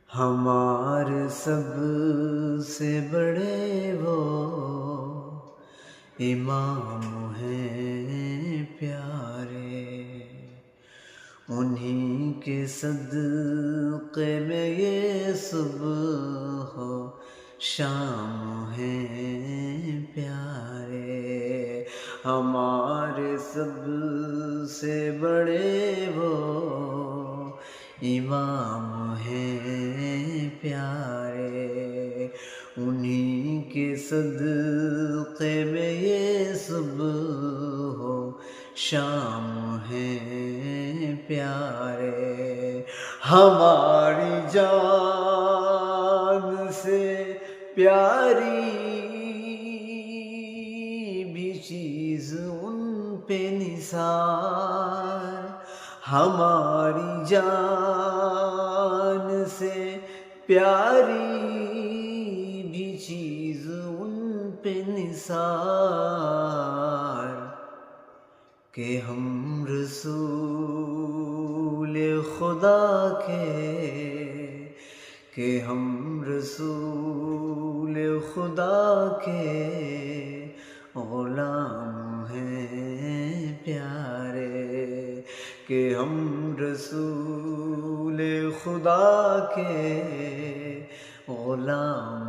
ہمارے سب سے بڑے وہ امام ہیں پیارے، انہی کے صدقے میں یہ صبح و شام ہیں پیارے۔ ہمارے سب سے بڑے وہ امام ہیں پیارے، انہی کے صدقے میں یہ صبح و شام ہیں پیارے۔ ہماری جان سے پیاری بھی چیز ان پہ نثار، ہماری جان سے پیاری بھی چیز ان پہ نثار، کہ ہم رسول خدا کے، کہ ہم رسول خدا کے غلام ہیں پیارے، کہ ہم رسول خدا کے غلام